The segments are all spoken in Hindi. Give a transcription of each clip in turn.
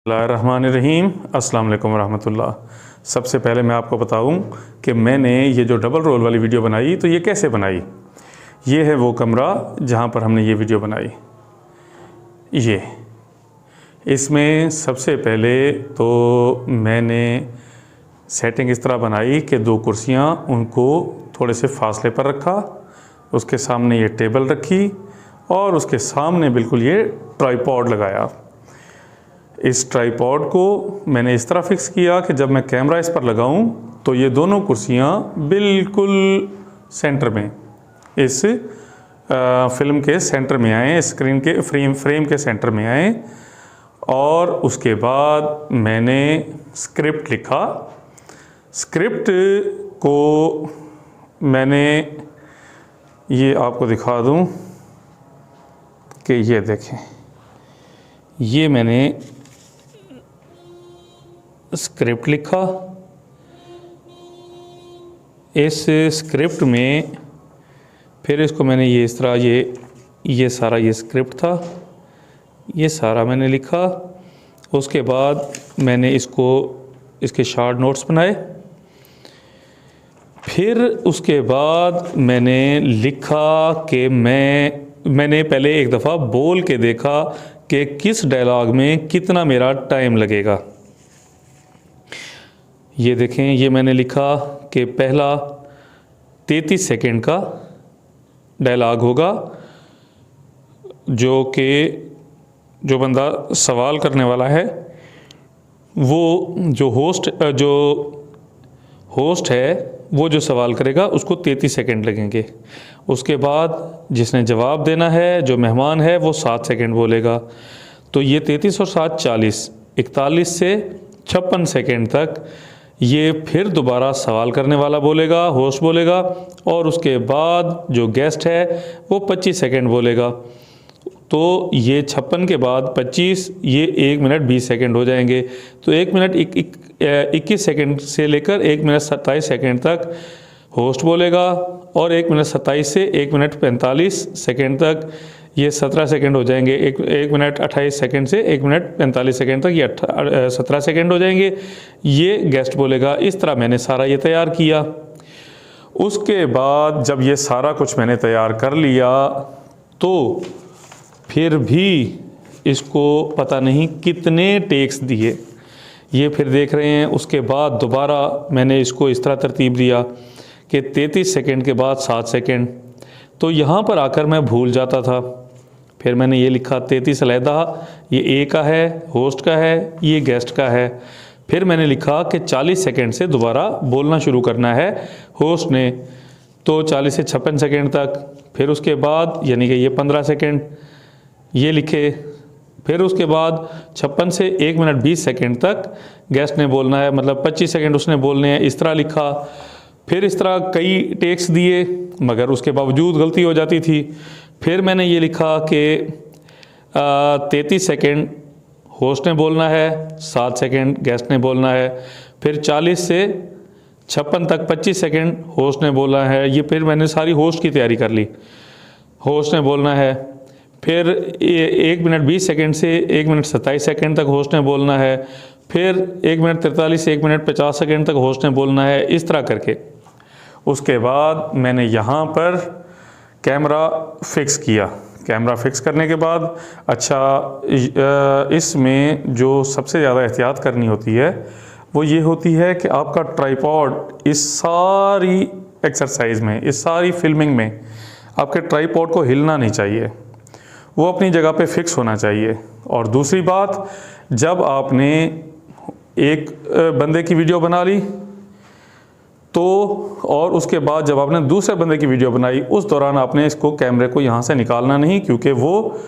बिस्मिल्लाहिर्रहमानिर्रहीम अस्सलाम वालेकुम रहमतुल्लाह। सबसे पहले मैं आपको बताऊं कि मैंने ये जो डबल रोल वाली वीडियो बनाई तो ये कैसे बनाई। ये है वो कमरा जहां पर हमने ये वीडियो बनाई। ये इसमें सबसे पहले तो मैंने सेटिंग इस तरह बनाई कि दो कुर्सियां उनको थोड़े से फासले पर रखा, उसके सामने ये टेबल रखी और उसके सामने बिल्कुल ये ट्राइपॉड लगाया। इस ट्राइपॉड को मैंने इस तरह फिक्स किया कि जब मैं कैमरा इस पर लगाऊं तो ये दोनों कुर्सियां बिल्कुल सेंटर में, इस फिल्म के सेंटर में आए, स्क्रीन के फ्रेम के सेंटर में आए। और उसके बाद मैंने स्क्रिप्ट लिखा। स्क्रिप्ट को मैंने ये आपको दिखा दूं कि ये देखें, ये मैंने स्क्रिप्ट लिखा। इस स्क्रिप्ट में फिर इसको मैंने ये इस तरह ये सारा ये स्क्रिप्ट था, ये सारा मैंने लिखा। उसके बाद मैंने इसके शॉर्ट नोट्स बनाए। फिर उसके बाद मैंने लिखा कि मैंने पहले एक दफ़ा बोल के देखा कि किस डायलॉग में कितना मेरा टाइम लगेगा। ये देखें, ये मैंने लिखा कि पहला 33 सेकंड का डायलॉग होगा, जो बंदा सवाल करने वाला है वो जो होस्ट है वो जो सवाल करेगा उसको 33 सेकंड लगेंगे। उसके बाद जिसने जवाब देना है, जो मेहमान है, वो 7 सेकंड बोलेगा। तो ये 33 और 7 40, 41 से 56 सेकंड तक ये फिर दोबारा सवाल करने वाला बोलेगा, होस्ट बोलेगा। और उसके बाद जो गेस्ट है वो 25 सेकंड बोलेगा। तो ये 56 के बाद 25, ये 1 मिनट 20 सेकंड हो जाएंगे। तो 1 मिनट 21 सेकंड से लेकर 1 मिनट 27 सेकंड तक होस्ट बोलेगा। और 1 मिनट 27 से 1 मिनट 45 सेकंड तक ये 17 सेकंड हो जाएंगे। 1 मिनट 28 सेकंड से 1 मिनट 45 सेकंड तक ये 17 सेकंड हो जाएंगे। ये गेस्ट बोलेगा। इस तरह मैंने सारा ये तैयार किया। उसके बाद जब ये सारा कुछ मैंने तैयार कर लिया तो फिर भी इसको पता नहीं कितने टेक्स दिए, ये फिर देख रहे हैं। उसके बाद दोबारा मैंने इसको इस तरह तरतीब दिया कि 33 सेकंड के बाद 7 सेकंड। तो यहाँ पर आकर मैं भूल जाता था। फिर मैंने ये लिखा 33 अलहदा, ये ए का है, होस्ट का है, ये गेस्ट का है। फिर मैंने लिखा कि 40 सेकंड से दोबारा बोलना शुरू करना है होस्ट ने, तो 40 से 56 सेकंड तक। फिर उसके बाद यानी कि ये 15 सेकंड ये लिखे। फिर उसके बाद 56 से 1 मिनट 20 सेकंड तक गेस्ट ने बोलना है, मतलब 25 सेकंड उसने बोलने हैं, इस तरह लिखा। फिर इस तरह कई टेक्स दिए मगर उसके बावजूद गलती हो जाती थी। फिर मैंने ये लिखा कि 33 सेकंड होस्ट ने बोलना है, 7 सेकंड गेस्ट ने बोलना है। फिर 40 से 56 तक 25 सेकंड होस्ट ने बोलना है। ये फिर मैंने सारी होस्ट की तैयारी कर ली, होस्ट ने बोलना है। फिर 1 मिनट 20 सेकंड से 1 मिनट 27 सेकंड तक होस्ट ने बोलना है। फिर 1 मिनट 43 से 1 मिनट 50 सेकंड तक होस्ट ने बोलना है, इस तरह करके। उसके बाद मैंने यहाँ पर कैमरा फिक्स किया। कैमरा फिक्स करने के बाद इसमें जो सबसे ज़्यादा एहतियात करनी होती है वो ये होती है कि आपका ट्राइपॉड इस सारी एक्सरसाइज में, इस सारी फिल्मिंग में आपके ट्राइपॉड को हिलना नहीं चाहिए, वो अपनी जगह पे फिक्स होना चाहिए। और दूसरी बात, जब आपने एक बंदे की वीडियो बना ली तो, और उसके बाद जब आपने दूसरे बंदे की वीडियो बनाई, उस दौरान आपने इसको कैमरे को यहाँ से निकालना नहीं, क्योंकि वो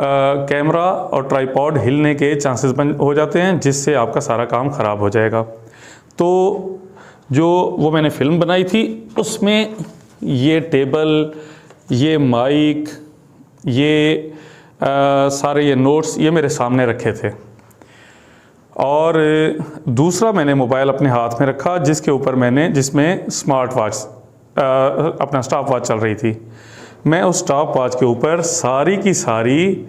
कैमरा और ट्राइपॉड हिलने के चांसेस हो जाते हैं, जिससे आपका सारा काम ख़राब हो जाएगा। तो जो वो मैंने फ़िल्म बनाई थी उसमें ये टेबल, ये माइक, ये सारे ये नोट्स ये मेरे सामने रखे थे। और दूसरा मैंने मोबाइल अपने हाथ में रखा जिसमें स्मार्ट वॉच अपना स्टॉप वॉच चल रही थी। मैं उस स्टॉप वॉच के ऊपर सारी की सारी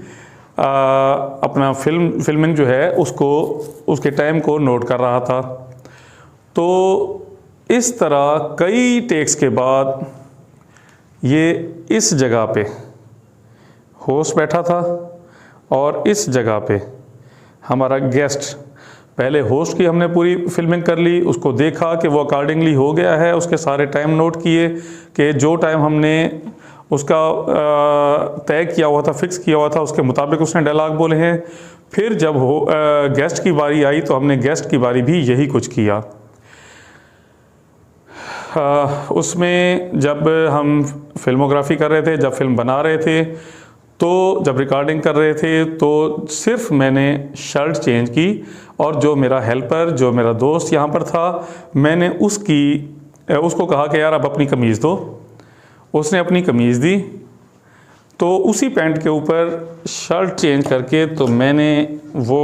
अपना फिल्मिंग जो है उसको, उसके टाइम को नोट कर रहा था। तो इस तरह कई टेक्स के बाद ये इस जगह पे होस्ट बैठा था और इस जगह पे हमारा गेस्ट, पहले होस्ट की हमने पूरी फिल्मिंग कर ली, उसको देखा कि वो अकॉर्डिंगली हो गया है, उसके सारे टाइम नोट किए कि जो टाइम हमने उसका तय किया हुआ था, फिक्स किया हुआ था, उसके मुताबिक उसने डायलॉग बोले हैं। फिर जब गेस्ट की बारी आई तो हमने गेस्ट की बारी भी यही कुछ किया। उसमें जब हम फिल्मोग्राफी कर रहे थे, जब फिल्म बना रहे थे, तो जब रिकॉर्डिंग कर रहे थे तो सिर्फ मैंने शर्ट चेंज की और जो मेरा हेल्पर, जो मेरा दोस्त यहाँ पर था, मैंने उसको कहा कि यार अब अपनी कमीज़ दो। उसने अपनी कमीज़ दी, तो उसी पैंट के ऊपर शर्ट चेंज करके तो मैंने वो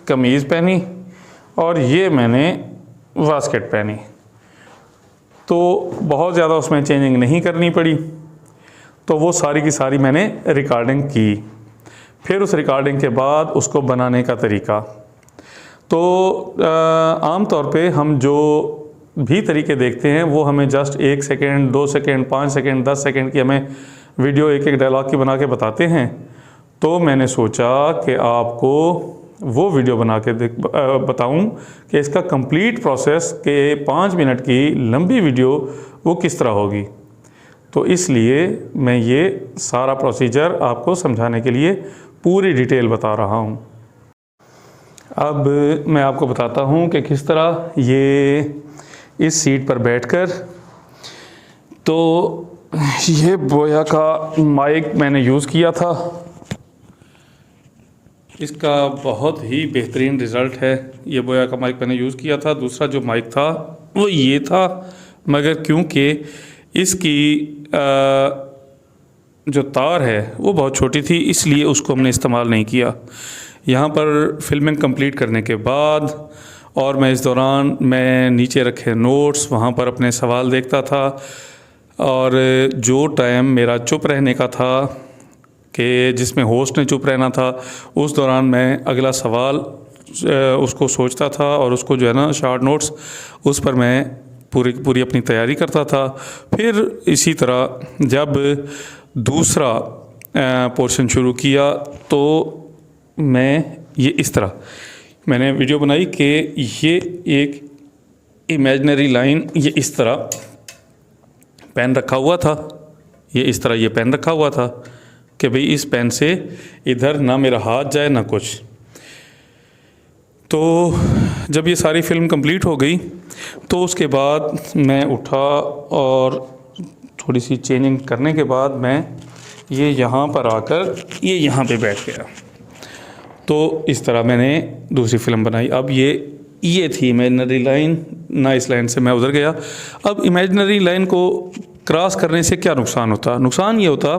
कमीज़ पहनी और ये मैंने वास्केट पहनी। तो बहुत ज़्यादा उसमें चेंजिंग नहीं करनी पड़ी। तो वो सारी की सारी मैंने रिकॉर्डिंग की। फिर उस रिकॉर्डिंग के बाद उसको बनाने का तरीका, तो आम तौर पे हम जो भी तरीके देखते हैं वो हमें just 1 second, 2 second, 5 second, 10 second की हमें वीडियो एक एक डायलॉग की बना के बताते हैं। तो मैंने सोचा कि आपको वो वीडियो बना के बताऊं कि इसका कंप्लीट प्रोसेस के 5 मिनट की लंबी वीडियो वो किस तरह होगी। तो इसलिए मैं ये सारा प्रोसीजर आपको समझाने के लिए पूरी डिटेल बता रहा हूँ। अब मैं आपको बताता हूँ कि किस तरह ये इस सीट पर बैठकर, तो ये बोया का माइक मैंने यूज़ किया था, इसका बहुत ही बेहतरीन रिज़ल्ट है। ये बोया का माइक मैंने यूज़ किया था। दूसरा जो माइक था वो ये था, मगर क्योंकि इसकी जो तार है वो बहुत छोटी थी, इसलिए उसको हमने इस्तेमाल नहीं किया। यहाँ पर फिल्मिंग कंप्लीट करने के बाद और मैं इस दौरान मैं नीचे रखे नोट्स, वहाँ पर अपने सवाल देखता था, और जो टाइम मेरा चुप रहने का था कि जिसमें होस्ट ने चुप रहना था, उस दौरान मैं अगला सवाल उसको सोचता था और उसको जो है ना शॉर्ट नोट्स, उस पर मैं पूरी अपनी तैयारी करता था। फिर इसी तरह जब दूसरा पोर्शन शुरू किया तो मैं ये इस तरह मैंने वीडियो बनाई कि ये एक इमेजिनरी लाइन, ये इस तरह पेन रखा हुआ था, ये इस तरह ये पेन रखा हुआ था कि भाई इस पेन से इधर ना मेरा हाथ जाए ना कुछ। तो जब ये सारी फिल्म कंप्लीट हो गई तो उसके बाद मैं उठा और थोड़ी सी चेंजिंग करने के बाद मैं ये यहाँ पर आकर ये यहाँ पे बैठ गया। तो इस तरह मैंने दूसरी फिल्म बनाई। अब ये थी इमेजिनरी लाइन, ना इस लाइन से मैं उधर गया। अब इमेजिनरी लाइन को क्रॉस करने से क्या नुकसान होता? नुकसान ये होता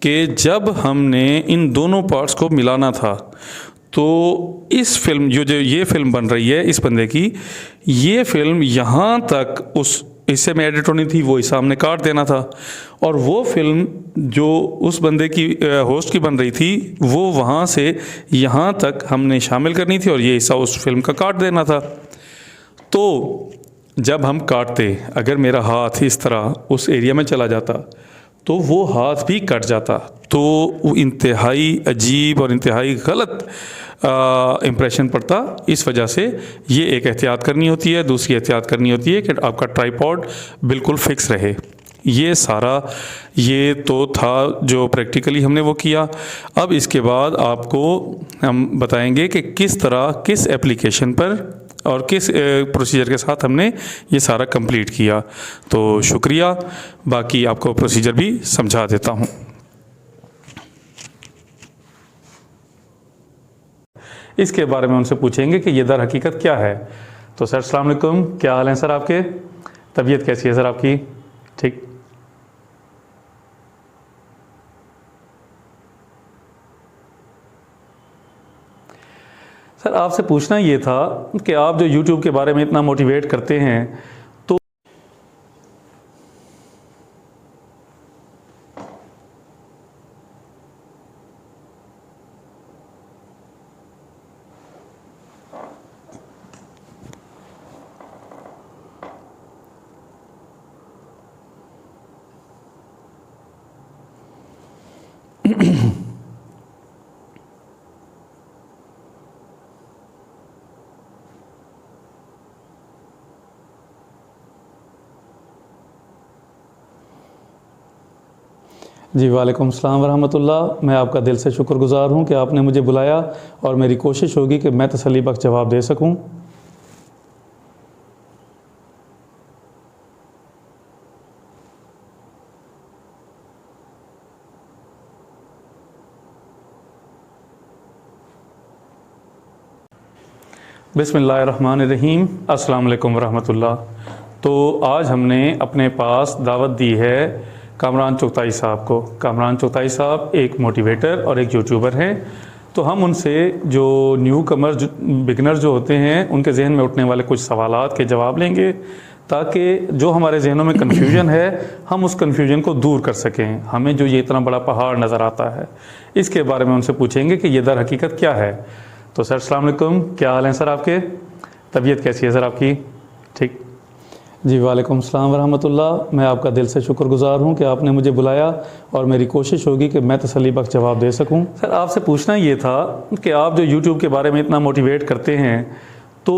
कि जब हमने इन दोनों पार्ट्स को मिलाना था, तो इस फिल्म जो ये फिल्म बन रही है इस बंदे की, ये फिल्म यहाँ तक उस हिस्से में एडिट होनी थी, वो सामने काट देना था, और वो फिल्म जो उस बंदे की होस्ट की बन रही थी वो वहाँ से यहाँ तक हमने शामिल करनी थी और ये हिस्सा उस फिल्म का काट देना था। तो जब हम काटते, अगर मेरा हाथ इस तरह उस एरिया में चला जाता तो वो हाथ भी कट जाता, तो वो इंतहाई अजीब और इंतहाई गलत इम्प्रेशन पड़ता। इस वजह से ये एक एहतियात करनी होती है। दूसरी एहतियात करनी होती है कि आपका ट्राइपॉड बिल्कुल फिक्स रहे। ये सारा ये तो था जो प्रैक्टिकली हमने वो किया। अब इसके बाद आपको हम बताएंगे कि किस तरह, किस एप्लीकेशन पर और किस प्रोसीजर के साथ हमने ये सारा कंप्लीट किया। तो शुक्रिया, बाकी आपको प्रोसीजर भी समझा देता हूँ। इसके बारे में उनसे पूछेंगे कि ये दर हकीकत क्या है। तो सर अस्सलाम वालेकुम, क्या हाल है सर आपके? तबीयत कैसी है सर आपकी? ठीक। सर आपसे पूछना ये था कि आप जो YouTube के बारे में इतना मोटिवेट करते हैं, तो जी वालेकुम सलाम वरहमतुल्लाह। मैं आपका दिल से शुक्रगुज़ार हूँ कि आपने मुझे बुलाया और मेरी कोशिश होगी कि मैं तसल्ली बख्श जवाब दे सकूँ। बिस्मिल्लाहिर्रहमानिर्रहीम। अस्सलाम वालेकुम वरहमतुल्लाह। तो आज हमने अपने पास दावत दी है कामरान चुगताई साहब को। कामरान चुगताई साहब एक मोटिवेटर और एक यूट्यूबर हैं। तो हम उनसे जो न्यू कमर बिगनर जो होते हैं उनके जहन में उठने वाले कुछ सवालात के जवाब लेंगे, ताकि जो हमारे जहनों में कन्फ्यूजन है हम उस कन्फ्यूजन को दूर कर सकें। हमें जो ये इतना बड़ा पहाड़ नज़र आता है इसके बारे में उनसे पूछेंगे कि ये दर हकीकत क्या है। तो सर अस्सलाम वालेकुम, क्या हाल है सर आपके? तबीयत कैसी है सर आपकी? ठीक। जी वालेकुम सलाम वरहमतुल्लाह। मैं आपका दिल से शुक्रगुज़ार हूँ कि आपने मुझे बुलाया और मेरी कोशिश होगी कि मैं तसल्ली बख्श जवाब दे सकूँ। सर आपसे पूछना ये था कि आप जो यूट्यूब के बारे में इतना मोटिवेट करते हैं, तो